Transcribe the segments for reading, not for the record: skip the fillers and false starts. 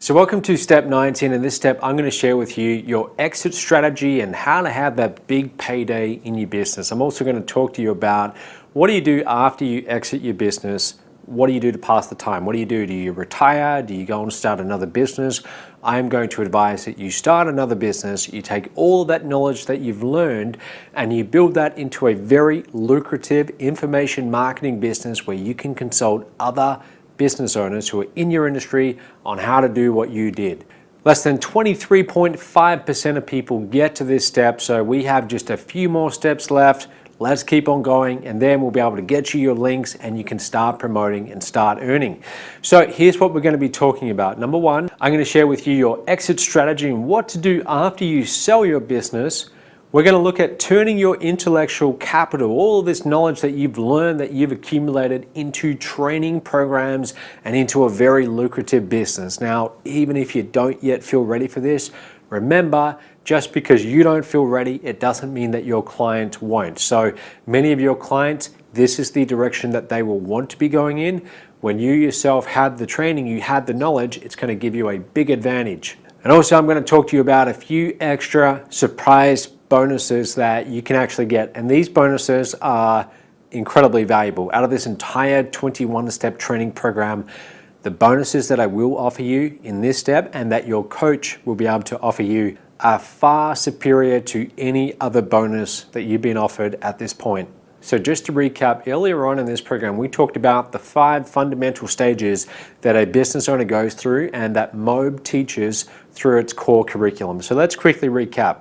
So welcome to step 19. In this step, I'm going to share with you your exit strategy and how to have that big payday in your business. I'm also going to talk to you about what do you do after you exit your business? What do you do to pass the time? What do? Do you retire? Do you go and start another business? I am going to advise that you start another business, you take all of that knowledge that you've learned and you build that into a very lucrative information marketing business where you can consult other business owners who are in your industry on how to do what you did. Less than 23.5% of people get to this step, so we have just a few more steps left. Let's keep on going, and then we'll be able to get you your links and you can start promoting and start earning. So here's what we're going to be talking about. Number one, I'm going to share with you your exit strategy and what to do after you sell your business. We're going to look at turning your intellectual capital, all of this knowledge that you've learned, that you've accumulated, into training programs and into a very lucrative business. Now, even if you don't yet feel ready for this, remember, just because you don't feel ready, it doesn't mean that your client won't. So many of your clients, this is the direction that they will want to be going in. When you yourself had the training, you had the knowledge, it's going to give you a big advantage. And also, I'm going to talk to you about a few extra surprise bonuses that you can actually get. And these bonuses are incredibly valuable. Out of this entire 21-step training program, the bonuses that I will offer you in this step and that your coach will be able to offer you are far superior to any other bonus that you've been offered at this point. So just to recap, earlier on in this program, we talked about the 5 fundamental stages that a business owner goes through and that MOB teaches through its core curriculum. So let's quickly recap.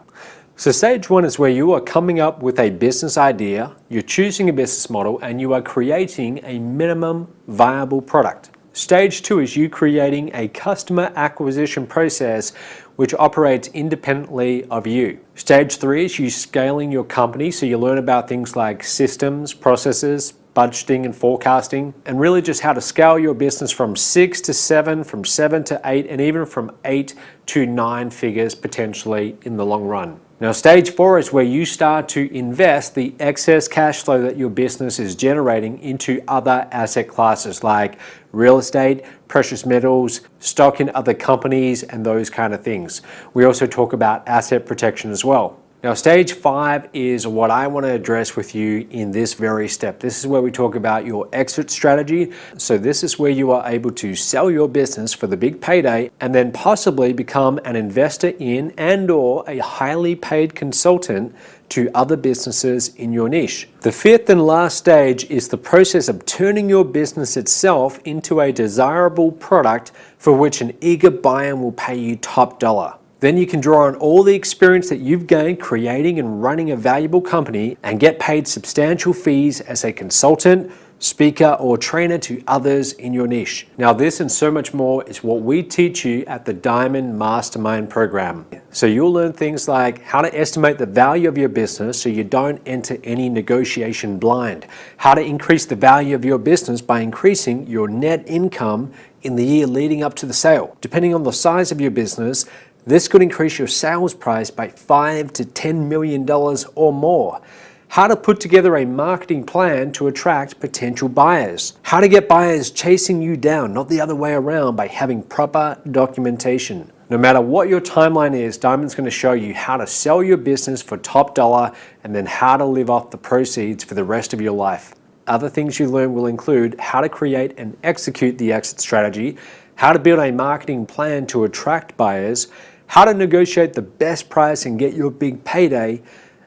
So stage 1 is where you are coming up with a business idea, you're choosing a business model, and you are creating a minimum viable product. Stage 2 is you creating a customer acquisition process which operates independently of you. Stage 3 is you scaling your company, so you learn about things like systems, processes, budgeting and forecasting, and really just how to scale your business from 6 to 7, from 7 to 8, and even from 8 to 9 figures potentially in the long run. Now, stage 4 is where you start to invest the excess cash flow that your business is generating into other asset classes like real estate, precious metals, stock in other companies, and those kind of things. We also talk about asset protection as well. Now, stage 5 is what I want to address with you in this very step. This is where we talk about your exit strategy. So this is where you are able to sell your business for the big payday and then possibly become an investor in and/or a highly paid consultant to other businesses in your niche. The 5th and last stage is the process of turning your business itself into a desirable product for which an eager buyer will pay you top dollar. Then you can draw on all the experience that you've gained creating and running a valuable company and get paid substantial fees as a consultant, speaker, or trainer to others in your niche. Now, this and so much more is what we teach you at the Diamond Mastermind program. So you'll learn things like how to estimate the value of your business so you don't enter any negotiation blind, how to increase the value of your business by increasing your net income in the year leading up to the sale. Depending on the size of your business, this could increase your sales price by $5 to $10 million or more. How to put together a marketing plan to attract potential buyers. How to get buyers chasing you down, not the other way around, by having proper documentation. No matter what your timeline is, Diamond's going to show you how to sell your business for top dollar and then how to live off the proceeds for the rest of your life. Other things you learn will include how to create and execute the exit strategy, how to build a marketing plan to attract buyers, how to negotiate the best price and get your big payday,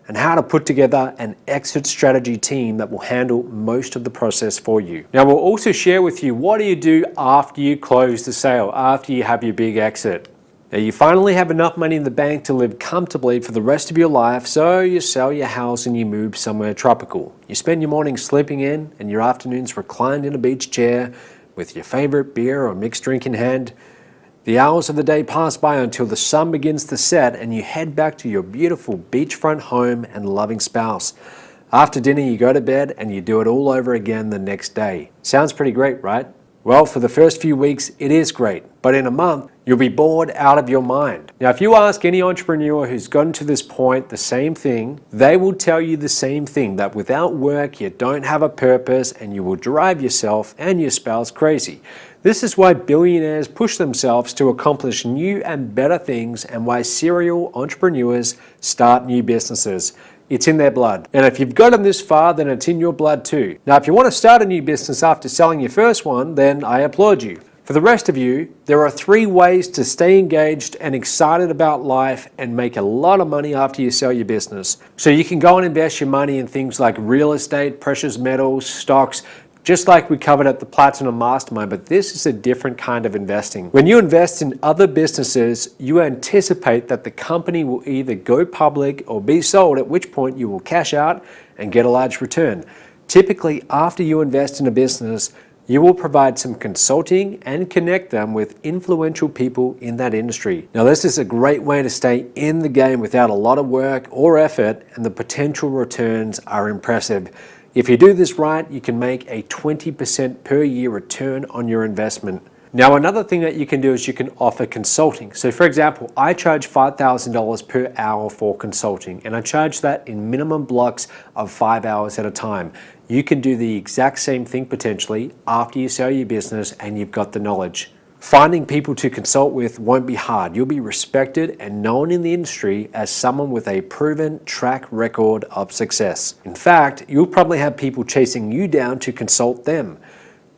and how to put together an exit strategy team that will handle most of the process for you. Now, we'll also share with you what do you do after you close the sale, after you have your big exit. Now, you finally have enough money in the bank to live comfortably for the rest of your life, so you sell your house and you move somewhere tropical. You spend your mornings sleeping in and your afternoons reclined in a beach chair with your favorite beer or mixed drink in hand. The hours of the day pass by until the sun begins to set and you head back to your beautiful beachfront home and loving spouse. After dinner, you go to bed and you do it all over again the next day. Sounds pretty great, right? Well, for the first few weeks, it is great, but in a month, you'll be bored out of your mind. Now, if you ask any entrepreneur who's gotten to this point the same thing, they will tell you the same thing, that without work, you don't have a purpose and you will drive yourself and your spouse crazy. This is why billionaires push themselves to accomplish new and better things and why serial entrepreneurs start new businesses. It's in their blood. And if you've gotten this far, then it's in your blood too. Now, if you want to start a new business after selling your first one, then I applaud you. For the rest of you, there are 3 ways to stay engaged and excited about life and make a lot of money after you sell your business. So you can go and invest your money in things like real estate, precious metals, stocks, just like we covered at the Platinum Mastermind, but this is a different kind of investing. When you invest in other businesses, you anticipate that the company will either go public or be sold, at which point you will cash out and get a large return. Typically, after you invest in a business, you will provide some consulting and connect them with influential people in that industry. Now, this is a great way to stay in the game without a lot of work or effort, and the potential returns are impressive. If you do this right, you can make a 20% per year return on your investment. Now, another thing that you can do is you can offer consulting. So for example, I charge $5,000 per hour for consulting, and I charge that in minimum blocks of 5 hours at a time. You can do the exact same thing potentially after you sell your business and you've got the knowledge. Finding people to consult with won't be hard. You'll be respected and known in the industry as someone with a proven track record of success. In fact, you'll probably have people chasing you down to consult them.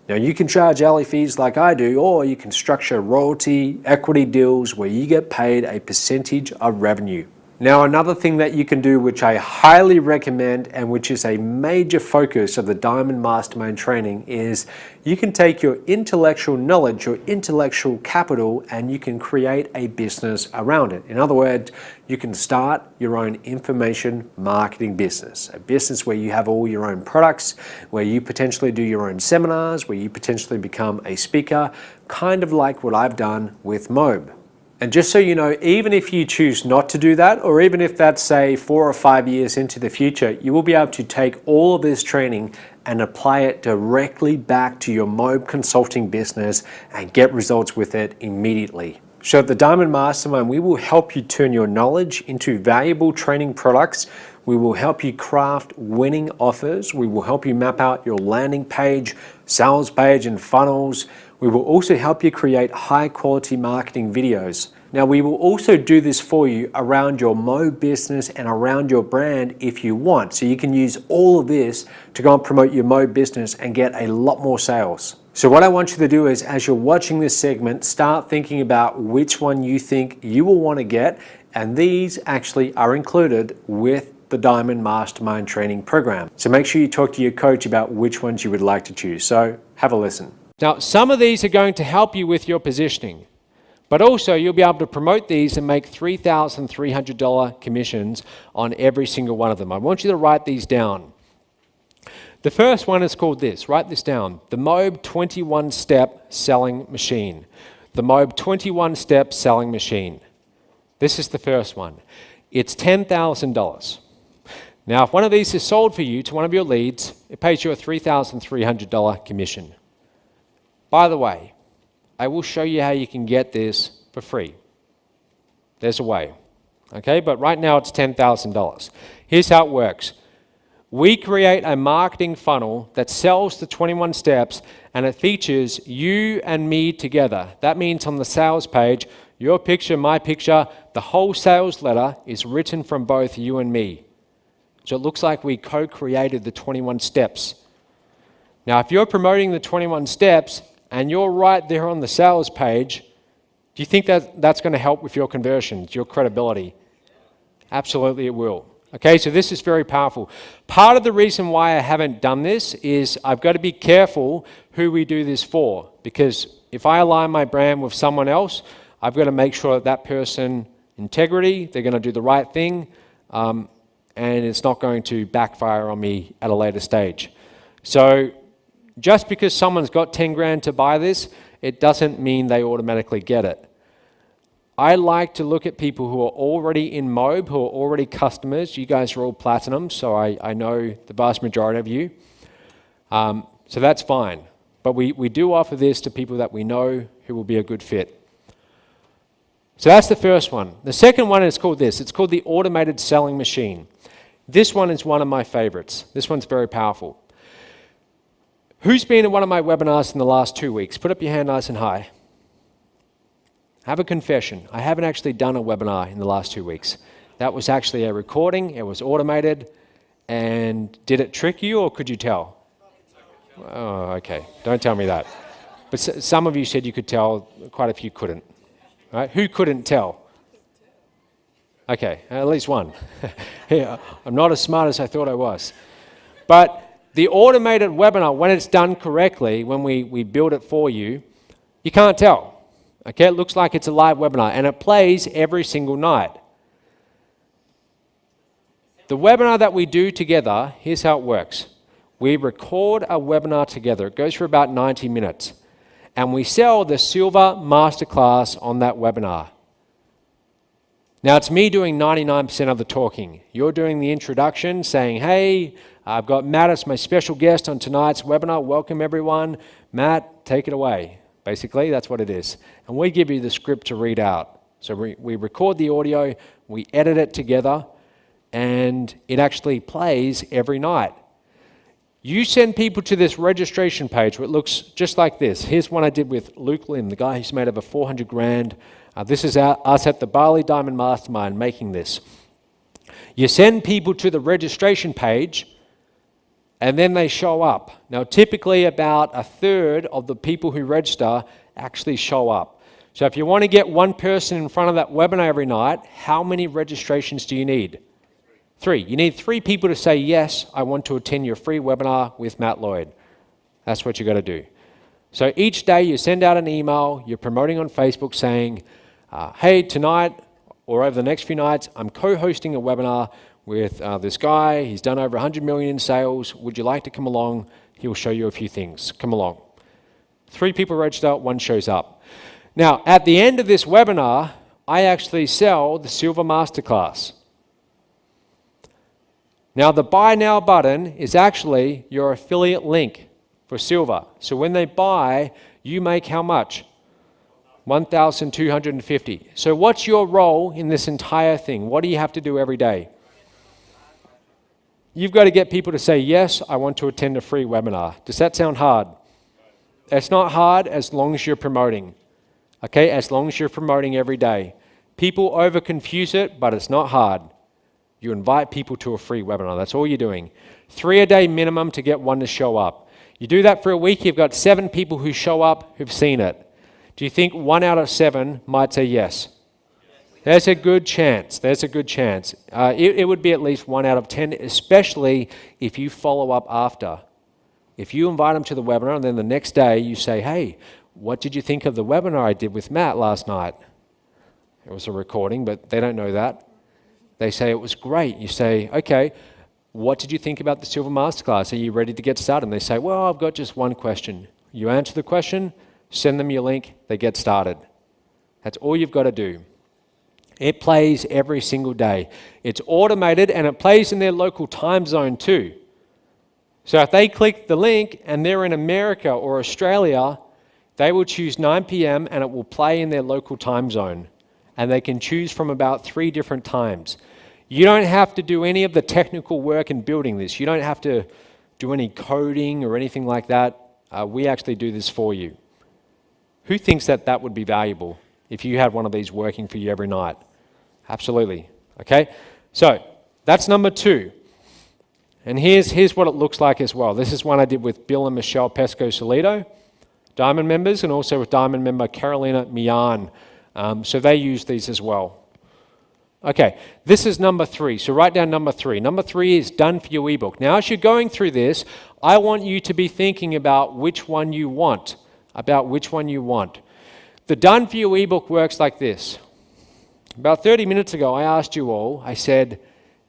Now, you can charge hourly fees like I do, or you can structure royalty, equity deals where you get paid a percentage of revenue. Now, another thing that you can do, which I highly recommend and which is a major focus of the Diamond Mastermind training, is you can take your intellectual knowledge, your intellectual capital, and you can create a business around it. In other words, you can start your own information marketing business, a business where you have all your own products, where you potentially do your own seminars, where you potentially become a speaker, kind of like what I've done with Mobe. And just so you know, even if you choose not to do that, or even if that's say 4 or 5 years into the future, you will be able to take all of this training and apply it directly back to your Mobe consulting business and get results with it immediately. So at the Diamond Mastermind, we will help you turn your knowledge into valuable training products. We will help you craft winning offers. We will help you map out your landing page, sales page, and funnels. We will also help you create high quality marketing videos. Now, we will also do this for you around your Mobe business and around your brand if you want. So you can use all of this to go and promote your Mobe business and get a lot more sales. So what I want you to do is, as you're watching this segment, start thinking about which one you think you will want to get. And these actually are included with the Diamond Mastermind training program. So make sure you talk to your coach about which ones you would like to choose. So have a listen. Now, some of these are going to help you with your positioning, but also you'll be able to promote these and make $3,300 commissions on every single one of them. I want you to write these down. The first one is called this, write this down, the Mobe 21-step selling machine. The Mobe 21-step selling machine. This is the first one. It's $10,000. Now, if one of these is sold for you to one of your leads, it pays you a $3,300 commission. By the way, I will show you how you can get this for free. There's a way, okay? But right now it's $10,000. Here's how it works. We create a marketing funnel that sells the 21 steps, and it features you and me together. That means on the sales page, your picture, my picture, the whole sales letter is written from both you and me. So it looks like we co-created the 21 steps. Now, if you're promoting the 21 steps, and you're right there on the sales page, do you think that that's going to help with your conversions, your credibility? Absolutely it will. Okay, so this is very powerful. Part of the reason why I haven't done this is I've got to be careful who we do this for, because if I align my brand with someone else, I've got to make sure that that person, integrity, they're going to do the right thing, and it's not going to backfire on me at a later stage. So just because someone's got 10 grand to buy this, it doesn't mean they automatically get it. I like to look at people who are already in Mobe, who are already customers. You guys are all platinum, so I know the vast majority of you. So that's fine. But we do offer this to people that we know who will be a good fit. So that's the first one. The second one is called this. It's called the automated selling machine. This one is one of my favorites. This one's very powerful. Who's been in one of my webinars in the last 2 weeks? Put up your hand nice and high. Have a confession. I haven't actually done a webinar in the last 2 weeks. That was actually a recording. It was automated. And did it trick you, or could you tell? Oh, okay. Don't tell me that. But some of you said you could tell. Quite a few couldn't. Right? Who couldn't tell? Okay, at least one. Yeah, I'm not as smart as I thought I was. But the automated webinar, when it's done correctly, when we build it for you, you can't tell. Okay, it looks like it's a live webinar, and it plays every single night. The webinar that we do together, here's how it works. We record a webinar together. It goes for about 90 minutes. And we sell the Silver Masterclass on that webinar. Now, it's me doing 99% of the talking. You're doing the introduction, saying, hey, I've got Matt as my special guest on tonight's webinar. Welcome, everyone. Matt, take it away. Basically, that's what it is. And we give you the script to read out. So we record the audio, we edit it together, and it actually plays every night. You send people to this registration page where it looks just like this. Here's one I did with Luke Lim, the guy who's made over 400 grand. This is us at the Bali Diamond Mastermind making this. You send people to the registration page, and then they show up. Now, typically about a third of the people who register actually show up. So if you want to get one person in front of that webinar every night, how many registrations do you need? 3. You need 3 people to say, yes, I want to attend your free webinar with Matt Lloyd. That's what you got to do. So each day you send out an email, you're promoting on Facebook saying, hey, tonight or over the next few nights, I'm co-hosting a webinar with this guy. He's done over 100 million in sales. Would you like to come along? He'll show you a few things. Come along. 3 people register, 1 shows up. Now, at the end of this webinar, I actually sell the Silver Masterclass. Now, the Buy Now button is actually your affiliate link for Silver. So when they buy, you make how much? $1,250. So what's your role in this entire thing? What do you have to do every day? You've got to get people to say, yes, I want to attend a free webinar. Does that sound hard? It's not hard as long as you're promoting. Okay, as long as you're promoting every day. People over-confuse it, but it's not hard. You invite people to a free webinar. That's all you're doing. 3 a day minimum to get 1 to show up. You do that for a week, you've got 7 people who show up who've seen it. Do you think 1 out of 7 might say yes? There's a good chance. There's a good chance. It would be at least 1 out of 10, especially if you follow up after. If you invite them to the webinar and then the next day you say, hey, what did you think of the webinar I did with Matt last night? It was a recording, but they don't know that. They say it was great. You say, okay, what did you think about the Silver Masterclass? Are you ready to get started? And they say, well, I've got just 1 question. You answer the question, send them your link, they get started. That's all you've got to do. It plays every single day. It's automated and it plays in their local time zone too. So if they click the link and they're in America or Australia, they will choose 9 p.m. and it will play in their local time zone. And they can choose from about 3 different times. You don't have to do any of the technical work in building this. You don't have to do any coding or anything like that. We actually do this for you. Who thinks that that would be valuable if you had one of these working for you every night? Absolutely. Okay? So that's number 2. And here's what it looks like as well. This is one I did with Bill and Michelle Pesco-Solido, Diamond members, and also with Diamond member Carolina Mian. So they use these as well. Okay, this is number 3. So write down number 3. Number 3 is done for your ebook. Now, as you're going through this, I want you to be thinking about which one you want. The done for you ebook works like this. About 30 minutes ago, I asked you all, I said,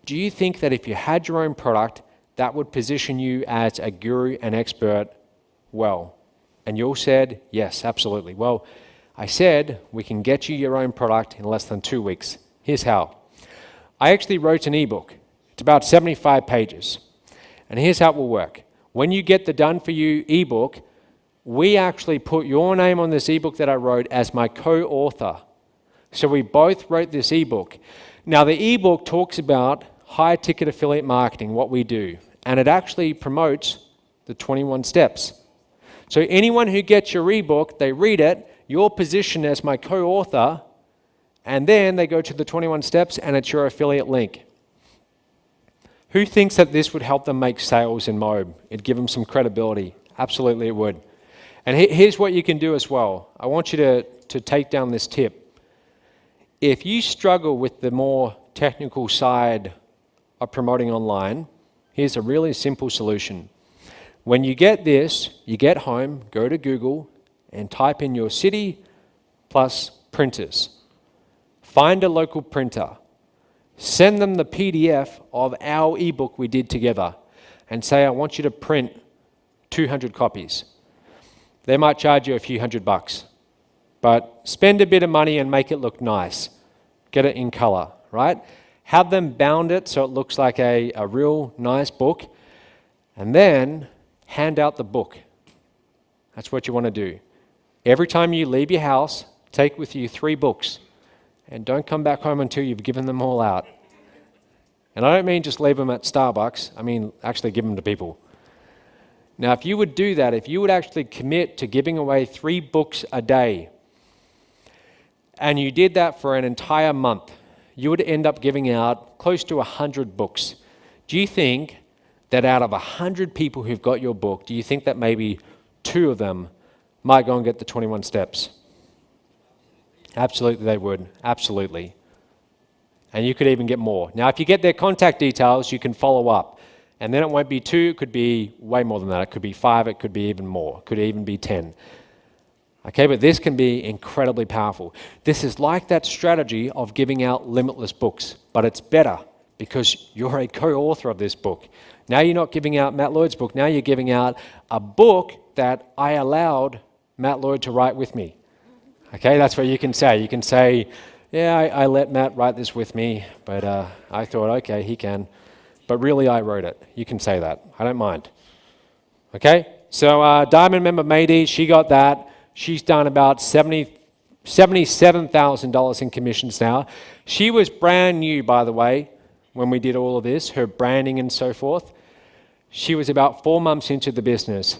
do you think that if you had your own product, that would position you as a guru and expert well? And you all said, yes, absolutely. Well, I said, we can get you your own product in less than 2 weeks. Here's how. I actually wrote an ebook. It's about 75 pages. And here's how it will work. When you get the Done For You ebook, we actually put your name on this ebook that I wrote as my co-author. So we both wrote this ebook. Now the ebook talks about high ticket affiliate marketing, what we do. And it actually promotes the 21 steps. So anyone who gets your ebook, they read it, you're positioned as my co-author, and then they go to the 21 steps and it's your affiliate link. Who thinks that this would help them make sales in Moab? It'd give them some credibility. Absolutely it would. And here's what you can do as well. I want you to take down this tip. If you struggle with the more technical side of promoting online, here's a really simple solution. When you get this, you get home, go to Google and type in your city plus printers. Find a local printer. Send them the PDF of our ebook we did together and say, I want you to print 200 copies. They might charge you a few $100, but spend a bit of money and make it look nice. Get it in color, right? Have them bound it so it looks like a real nice book, and then hand out the book. That's what you want to do. Every time you leave your house, take with you 3 books, and don't come back home until you've given them all out. And I don't mean just leave them at Starbucks, I mean actually give them to people. Now, if you would do that, if you would actually commit to giving away 3 books a day, and you did that for an entire month, you would end up giving out close to 100 books. Do you think that out of 100 people who've got your book, do you think that maybe 2 of them might go and get the 21 steps? Absolutely they would, absolutely. And you could even get more. Now, if you get their contact details, you can follow up. And then it won't be 2, it could be way more than that. It could be 5, it could be even more. It could even be 10. Okay, but this can be incredibly powerful. This is like that strategy of giving out limitless books, but it's better because you're a co-author of this book. Now you're not giving out Matt Lloyd's book, now you're giving out a book that I allowed Matt Lloyd to write with me. Okay, that's what you can say. You can say, yeah, I let Matt write this with me, but I thought, okay, he can. But really, I wrote it. You can say that. I don't mind. Okay? So Diamond member Maydi, she got that. She's done about $77,000 in commissions now. She was brand new, by the way, when we did all of this, her branding and so forth. She was about 4 months into the business.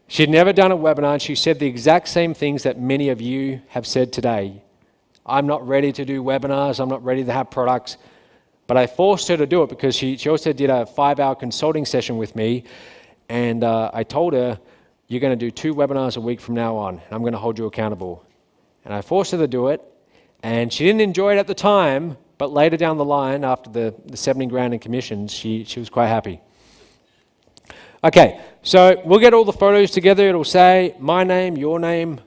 She'd never done a webinar, and she said the exact same things that many of you have said today. I'm not ready to do webinars. I'm not ready to have products. But I forced her to do it because she also did a 5-hour consulting session with me. And I told her, you're going to do 2 webinars a week from now on. And I'm going to hold you accountable. And I forced her to do it. And she didn't enjoy it at the time. But later down the line, after the 70 grand in commissions, she was quite happy. Okay, so we'll get all the photos together. It'll say my name, your name.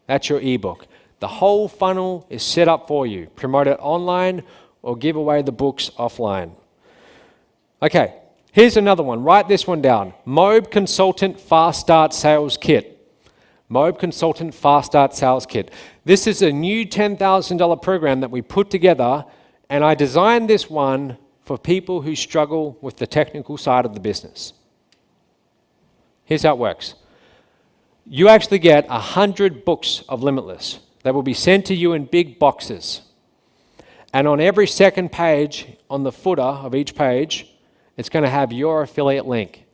That's your ebook. The whole funnel is set up for you. Promote it online or give away the books offline. Okay, here's another one. Write this one down. Moab Consultant Fast Start Sales Kit. Moab Consultant Fast Start Sales Kit. This is a new $10,000 program that we put together, and I designed this one for people who struggle with the technical side of the business. Here's how it works. You actually get 100 books of Limitless that will be sent to you in big boxes. And on every second page, on the footer of each page, it's going to have your affiliate link.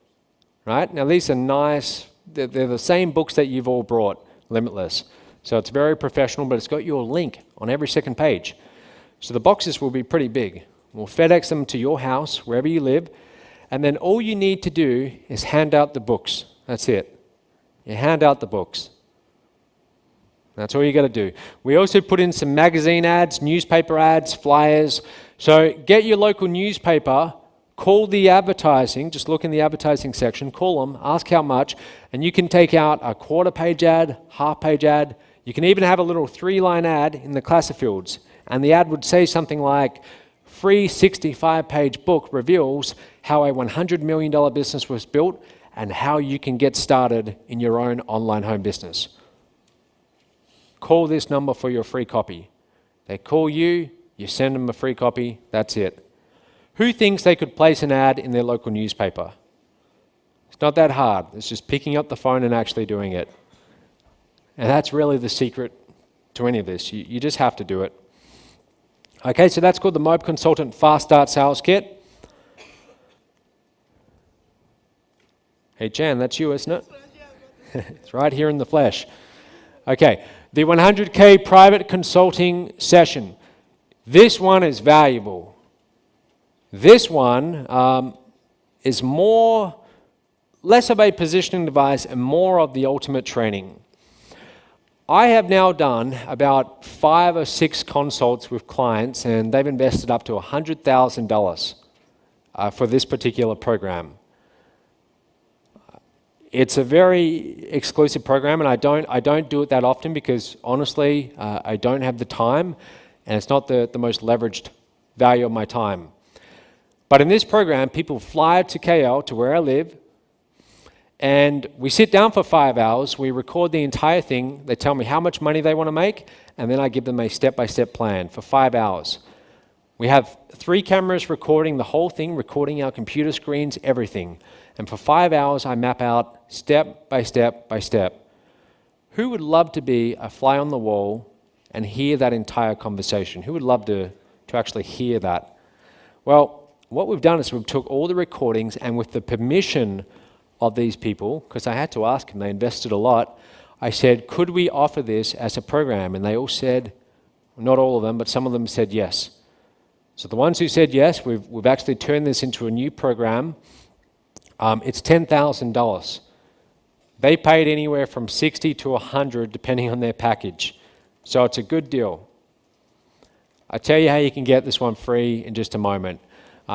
Right? Now these are nice, they're the same books that you've all brought, Limitless. So it's very professional, but it's got your link on every second page. So the boxes will be pretty big. We'll FedEx them to your house, wherever you live, and then all you need to do is hand out the books. That's it. You hand out the books. That's all you got to do. We also put in some magazine ads, newspaper ads, flyers. So get your local newspaper, call the advertising, just look in the advertising section, call them, ask how much, and you can take out a 1/4-page ad, 1/2-page ad. You can even have a little 3-line ad in the classic fields. And the ad would say something like, free 65-page book reveals how a $100 million business was built and how you can get started in your own online home business. Call this number for your free copy. They call you, you send them a free copy, that's it. Who thinks they could place an ad in their local newspaper? It's not that hard. It's just picking up the phone and actually doing it. And that's really the secret to any of this. You just have to do it. Okay, so that's called the Moab Consultant Fast Start Sales Kit. Hey, Jan, that's you, isn't it? It's right here in the flesh. Okay, the 100K private consulting session. This one is valuable. This one is less of a positioning device and more of the ultimate training. I have now done about 5 or 6 consults with clients, and they've invested up to $100,000 for this particular program. It's a very exclusive program, and I don't do it that often because honestly, I don't have the time, and it's not the most leveraged value of my time. But in this program, people fly to KL, to where I live, and we sit down for 5 hours, we record the entire thing, they tell me how much money they want to make, and then I give them a step-by-step plan for 5 hours. We have 3 cameras recording the whole thing, recording our computer screens, everything. And for 5 hours, I map out step by step by step. Who would love to be a fly on the wall and hear that entire conversation? Who would love to actually hear that? Well, what we've done is we've took all the recordings, and with the permission of these people, because I had to ask them, they invested a lot, I said, could we offer this as a program? And they all said, not all of them, but some of them said yes. So the ones who said yes, we've actually turned this into a new program. It's $10,000. They paid anywhere from $60 to $100 depending on their package. So it's a good deal. I'll tell you how you can get this one free in just a moment.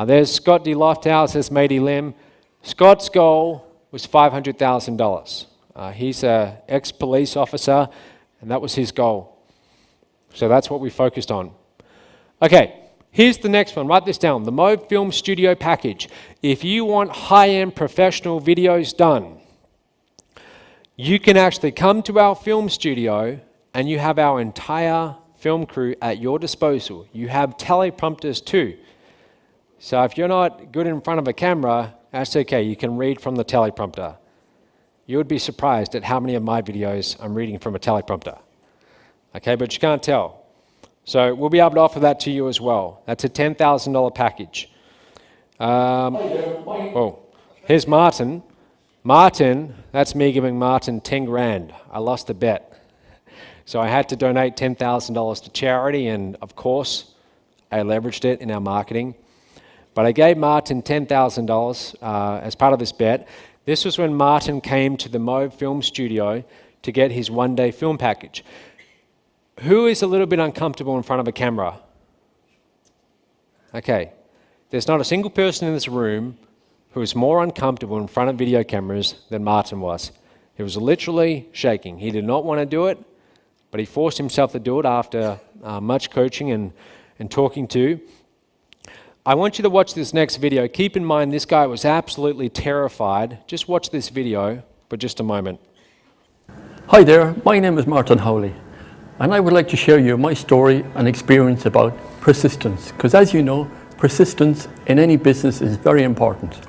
There's Scott D. Lofthouse, there's Matey Lim. Scott's goal was $500,000. He's an ex-police officer, and that was his goal. So that's what we focused on. Okay, here's the next one. Write this down. The Mobe Film Studio Package. If you want high-end professional videos done, you can actually come to our film studio and you have our entire film crew at your disposal. You have teleprompters too. So if you're not good in front of a camera, that's okay, you can read from the teleprompter. You would be surprised at how many of my videos I'm reading from a teleprompter. Okay, but you can't tell. So we'll be able to offer that to you as well. That's a $10,000 package. Oh, here's Martin. Martin, that's me giving Martin 10 grand. I lost the bet. So I had to donate $10,000 to charity, and of course, I leveraged it in our marketing. But I gave Martin $10,000 as part of this bet. This was when Martin came to the Mobe Film Studio to get his one-day film package. Who is a little bit uncomfortable in front of a camera? Okay, there's not a single person in this room who is more uncomfortable in front of video cameras than Martin was. He was literally shaking. He did not want to do it, but he forced himself to do it after much coaching and talking to. I want you to watch this next video. Keep in mind, this guy was absolutely terrified. Just watch this video for just a moment. Hi there, my name is Martin Howley, and I would like to share you my story and experience about persistence, because as you know, persistence in any business is very important.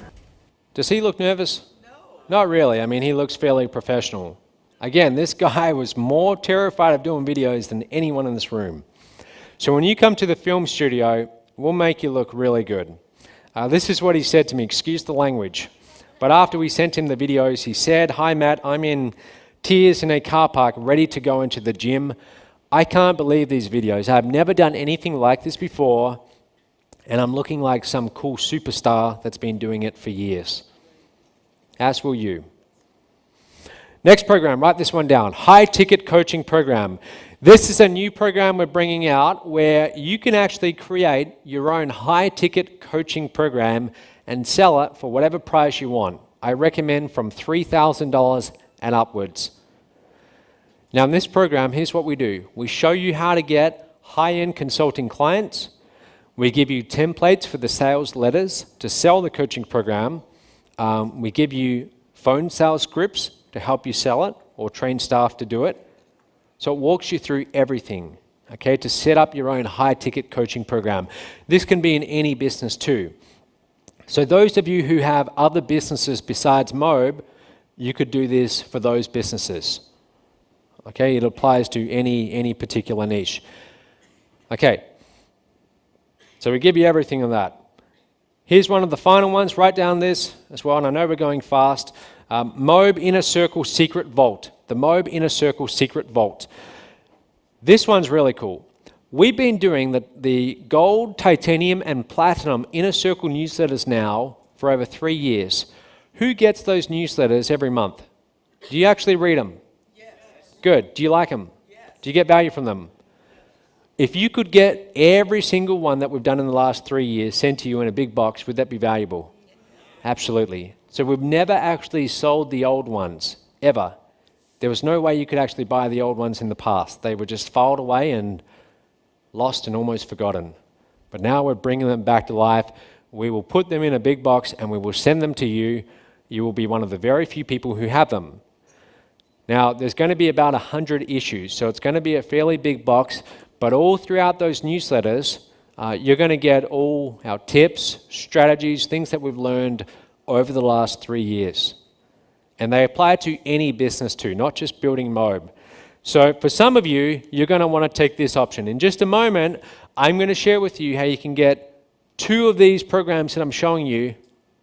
Does he look nervous? No. Not really. I mean, he looks fairly professional. Again, this guy was more terrified of doing videos than anyone in this room. So when you come to the film studio, we'll make you look really good. This is what he said to me, excuse the language. But after we sent him the videos, he said, "Hi Matt, I'm in tears in a car park, ready to go into the gym. I can't believe these videos. I've never done anything like this before, and I'm looking like some cool superstar that's been doing it for years." As will you. Next program, write this one down. High ticket coaching program. This is a new program we're bringing out where you can actually create your own high ticket coaching program and sell it for whatever price you want. I recommend from $3,000 and upwards. Now in this program, here's what we do. We show you how to get high-end consulting clients. We give you templates for the sales letters to sell the coaching program. We give you phone sales scripts to help you sell it or train staff to do it. So it walks you through everything, okay, to set up your own high-ticket coaching program. This can be in any business too. So those of you who have other businesses besides Mobe, you could do this for those businesses. Okay, it applies to any particular niche. Okay, so we give you everything on that. Here's one of the final ones. Write down this as well, and I know we're going fast. Mobe Inner Circle Secret Vault. The Mobe Inner Circle Secret Vault. This one's really cool. We've been doing the gold, titanium, and platinum Inner Circle newsletters now for over 3 years. Who gets those newsletters every month? Do you actually read them? Yes. Good. Do you like them? Yes. Do you get value from them? If you could get every single one that we've done in the last 3 years sent to you in a big box, would that be valuable? Yes. Absolutely. So we've never actually sold the old ones, ever. There was no way you could actually buy the old ones in the past. They were just filed away and lost and almost forgotten. But now we're bringing them back to life. We will put them in a big box and we will send them to you. You will be one of the very few people who have them. Now, there's going to be about 100 issues, so it's going to be a fairly big box, but all throughout those newsletters, you're going to get all our tips, strategies, things that we've learned over the last 3 years. And they apply to any business too, not just building Mobe. So for some of you, you're going to want to take this option. In just a moment, I'm going to share with you how you can get 2 of these programs that I'm showing you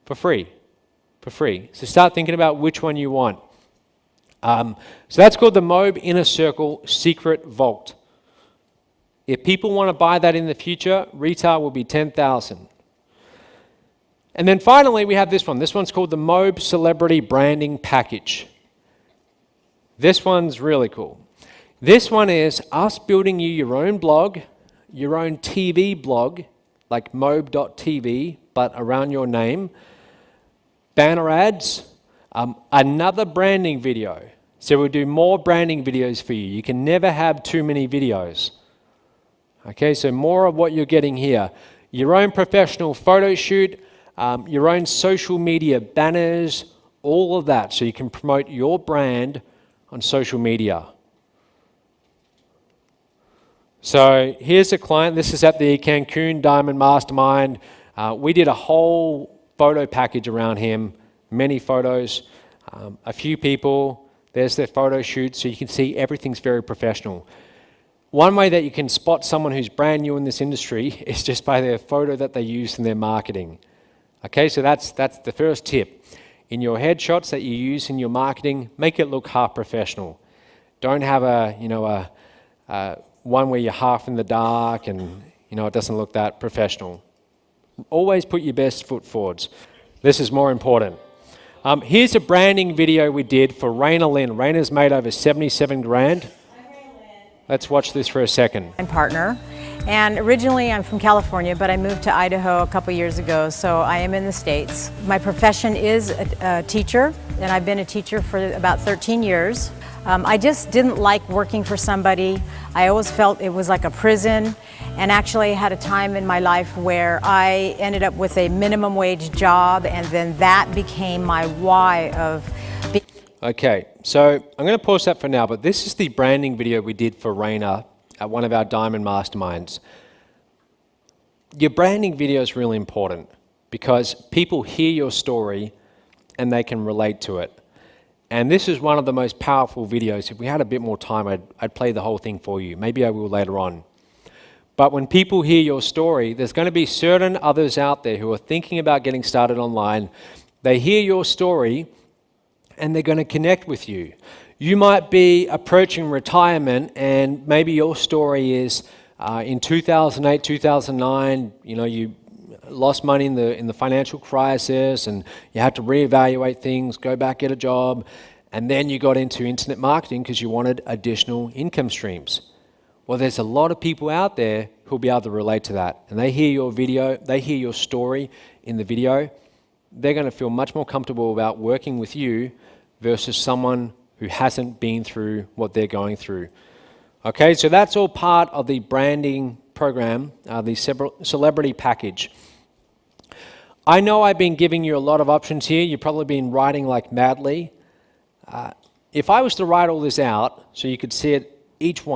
for free. So start thinking about which one you want. So that's called the Mobe Inner Circle Secret Vault. If people want to buy that in the future, retail will be $10,000. And then finally, we have this one. This one's called the Mobe Celebrity Branding Package. This one's really cool. This one is us building you your own blog, your own TV blog, like mobe.tv, but around your name, banner ads, another branding video. So we'll do more branding videos for you. You can never have too many videos. Okay, so more of what you're getting here. Your own professional photo shoot, your own social media banners, all of that, so you can promote your brand on social media. So here's a client. This is at the Cancun Diamond Mastermind. We did a whole photo package around him, many photos, a few people. There's their photo shoot, so you can see everything's very professional. One way that you can spot someone who's brand new in this industry is just by their photo that they use in their marketing. Okay, so that's the first tip. In your headshots that you use in your marketing, make it look half professional. Don't have a one where you're half in the dark and it doesn't look that professional. Always put your best foot forwards. This is more important. Here's a branding video we did for Raina Lynn. Raina's made over 77 grand. Let's watch this for a second. My partner, and originally I'm from California, but I moved to Idaho a couple years ago, so I am in the States. My profession is a teacher, and I've been a teacher for about 13 years. I just didn't like working for somebody. I always felt it was like a prison, and actually had a time in my life where I ended up with a minimum wage job, and then that became my why of... Okay, so I'm going to pause that for now, but this is the branding video we did for Raina at one of our Diamond Masterminds. Your branding video is really important because people hear your story and they can relate to it. And this is one of the most powerful videos. If we had a bit more time, I'd play the whole thing for you. Maybe I will later on. But when people hear your story, there's going to be certain others out there who are thinking about getting started online. They hear your story and they're going to connect with you. You might be approaching retirement and maybe your story is in 2008, 2009, you lost money in the financial crisis and you had to reevaluate things, go back, get a job, and then you got into internet marketing because you wanted additional income streams. Well, there's a lot of people out there who'll be able to relate to that. And they hear your video, they hear your story in the video, they're going to feel much more comfortable about working with you versus someone who hasn't been through what they're going through. Okay, so that's all part of the branding program, the celebrity package. I know I've been giving you a lot of options here. You've probably been writing like madly. If I was to write all this out so you could see it, each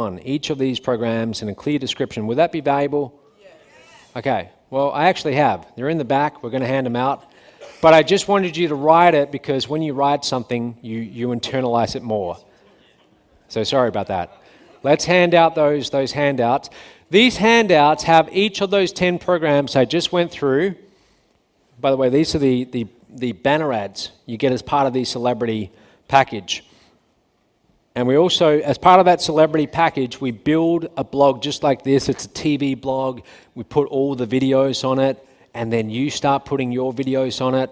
of these programs in a clear description, would that be valuable? Yes. Okay, well, I actually have. They're in the back. We're going to hand them out. But I just wanted you to write it because when you write something, you internalize it more. So sorry about that. Let's hand out those handouts. These handouts have each of those 10 programs I just went through. By the way, these are the the banner ads you get as part of the celebrity package. And we also, as part of that celebrity package, we build a blog just like this. It's a TV blog. We put all the videos on it, and then you start putting your videos on it.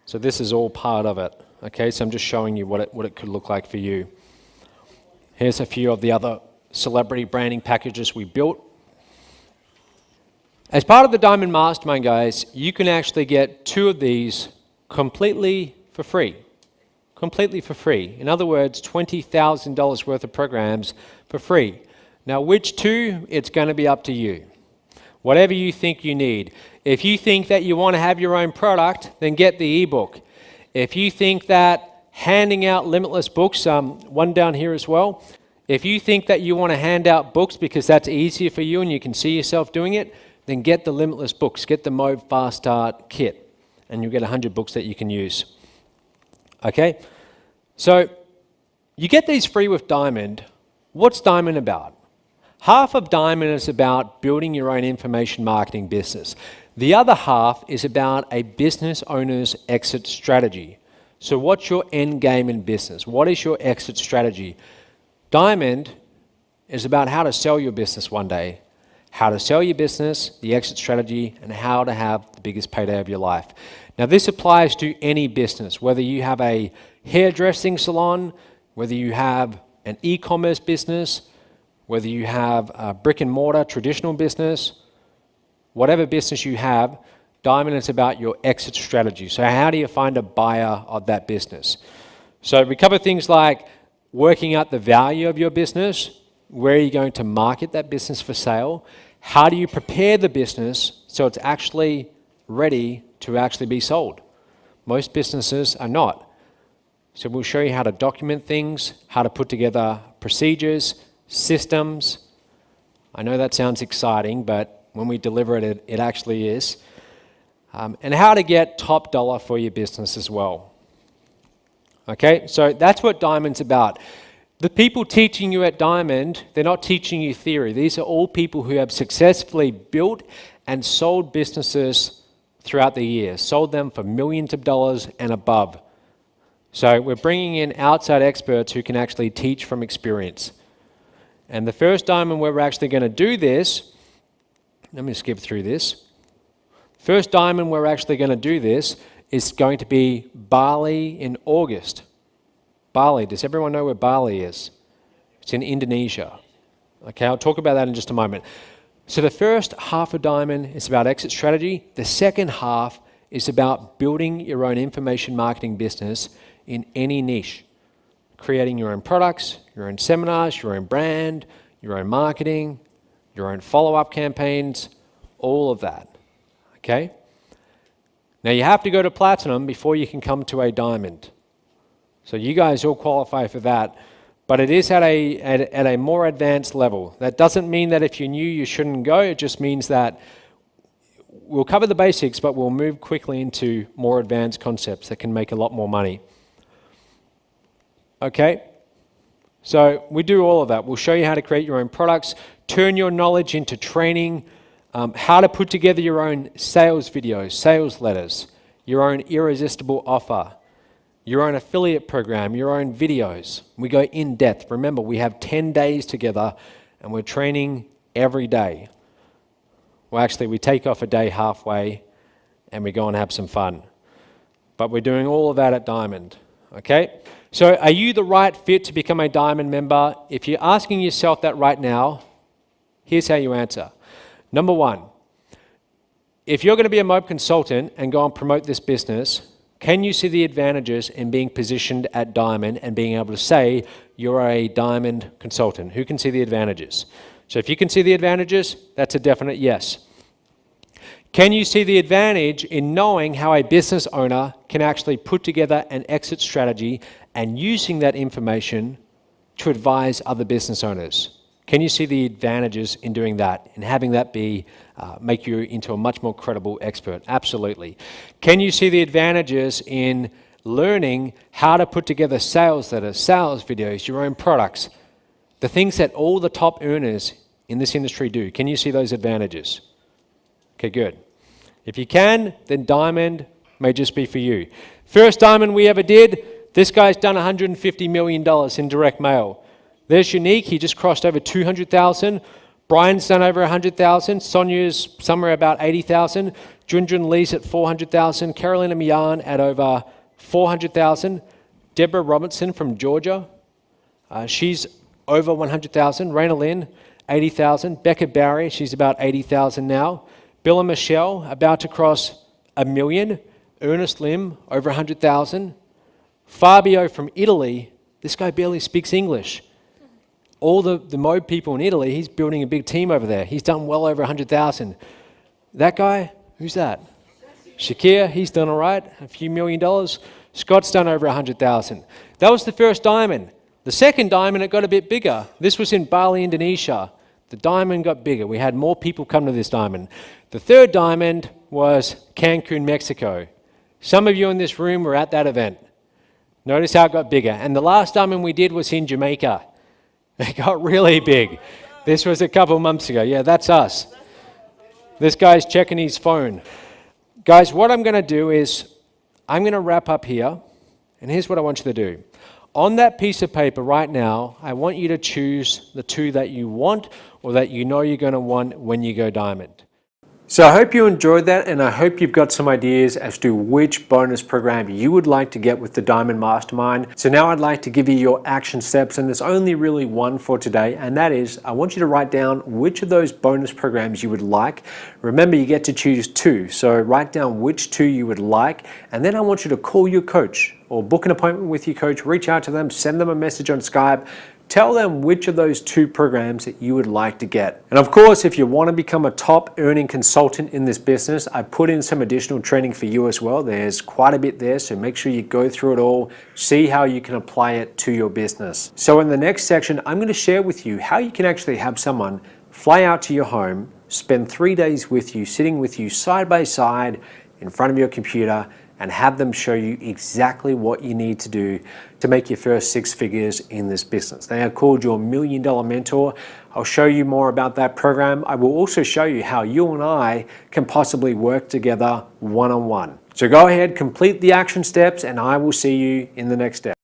So this is all part of it. Okay, so I'm just showing you what it could look like for you. Here's a few of the other celebrity branding packages we built. As part of the Diamond Mastermind, guys, you can actually get 2 of these completely for free. Completely for free. In other words, $20,000 worth of programs for free. Now, which 2? It's going to be up to you. Whatever you think you need. If you think that you want to have your own product, then get the ebook. If you think that handing out limitless books, one down here as well. If you think that you want to hand out books because that's easier for you and you can see yourself doing it, then get the limitless books. Get the Mode Fast Start kit, and you'll get 100 books that you can use. Okay, so you get these free with Diamond. What's Diamond about? Half of Diamond is about building your own information marketing business. The other half is about a business owner's exit strategy. So what's your end game in business? What is your exit strategy? Diamond is about how to sell your business one day, how to sell your business, the exit strategy, and how to have the biggest payday of your life. Now, this applies to any business, whether you have a hairdressing salon, whether you have an e-commerce business, whether you have a brick and mortar traditional business, whatever business you have, Diamond is about your exit strategy. So how do you find a buyer of that business? So we cover things like working out the value of your business, where are you going to market that business for sale, how do you prepare the business so it's actually ready to actually be sold. Most businesses are not. So we'll show you how to document things, how to put together procedures, systems. I know that sounds exciting, but when we deliver it, it actually is. And how to get top dollar for your business as well. Okay, so that's what Diamond's about. The people teaching you at Diamond, they're not teaching you theory. These are all people who have successfully built and sold businesses throughout the years, sold them for millions of dollars and above. So we're bringing in outside experts who can actually teach from experience. And the first Diamond where we're actually going to do this, let me skip through this. First Diamond where we're actually going to do this is going to be Bali in August. Bali, does everyone know where Bali is? It's in Indonesia. Okay, I'll talk about that in just a moment. So the first half of Diamond is about exit strategy. The second half is about building your own information marketing business in any niche. Creating your own products, your own seminars, your own brand, your own marketing, your own follow-up campaigns, all of that. Okay? Now you have to go to Platinum before you can come to a Diamond. So you guys all qualify for that. But it is at a more advanced level. That doesn't mean that if you're new, you shouldn't go. It just means that we'll cover the basics, but we'll move quickly into more advanced concepts that can make a lot more money. Okay? So we do all of that. We'll show you how to create your own products, turn your knowledge into training, how to put together your own sales videos, sales letters, your own irresistible offer, your own affiliate program, your own videos. We go in depth. Remember, we have 10 days together and we're training every day. Well, actually, we take off a day halfway and we go and have some fun. But we're doing all of that at Diamond, okay? So are you the right fit to become a Diamond member? If you're asking yourself that right now, here's how you answer. Number one, if you're going to be a mob consultant and go and promote this business, can you see the advantages in being positioned at Diamond and being able to say you're a Diamond consultant? Who can see the advantages? So if you can see the advantages, that's a definite yes. Can you see the advantage in knowing how a business owner can actually put together an exit strategy and using that information to advise other business owners? Can you see the advantages in doing that and having that be make you into a much more credible expert? Absolutely. Can you see the advantages in learning how to put together sales letters, sales videos, your own products, the things that all the top earners in this industry do? Can you see those advantages? Okay, good. If you can, then Diamond may just be for you. First diamond we ever did, this guy's done $150 million in direct mail. There's Unique, he just crossed over 200,000. Brian's done over 100,000. Sonia's somewhere about 80,000. Junjun Lee's at 400,000. Carolina Mian at over 400,000. Deborah Robinson from Georgia, she's over 100,000. Raina Lynn, 80,000. Becca Barry, she's about 80,000 now. Bill and Michelle, about to cross $1 million. Ernest Lim, over 100,000. Fabio from Italy, this guy barely speaks English. All the mode people in Italy, he's building a big team over there. He's done well over 100,000. That guy, who's that? Shakir, he's done all right, a few $1 million. Scott's done over 100,000. That was the first diamond. The second diamond, it got a bit bigger. This was in Bali, Indonesia. The diamond got bigger. We had more people come to this diamond. The third diamond was Cancun, Mexico. Some of you in this room were at that event. Notice how it got bigger. And the last diamond we did was in Jamaica. It got really big. This was a couple months ago. Yeah, that's us. This guy's checking his phone. Guys, what I'm going to do is I'm going to wrap up here. And here's what I want you to do. On that piece of paper right now, I want you to choose the two that you want or that you know you're going to want when you go diamond. So I hope you enjoyed that, and I hope you've got some ideas as to which bonus program you would like to get with the Diamond Mastermind. So now I'd like to give you your action steps, and there's only really one for today, and that is I want you to write down which of those bonus programs you would like. Remember, you get to choose two, so write down which two you would like, and then I want you to call your coach or book an appointment with your coach, reach out to them, send them a message on Skype. Tell them which of those two programs that you would like to get. And of course, if you want to become a top earning consultant in this business, I put in some additional training for you as well. There's quite a bit there, so make sure you go through it all, see how you can apply it to your business. So in the next section, I'm going to share with you how you can actually have someone fly out to your home, spend 3 days with you, sitting with you side by side in front of your computer, and have them show you exactly what you need to do to make your first 6 figures in this business. They are called your $1 Million Mentor. I'll show you more about that program. I will also show you how you and I can possibly work together one-on-one. So go ahead, complete the action steps, and I will see you in the next step.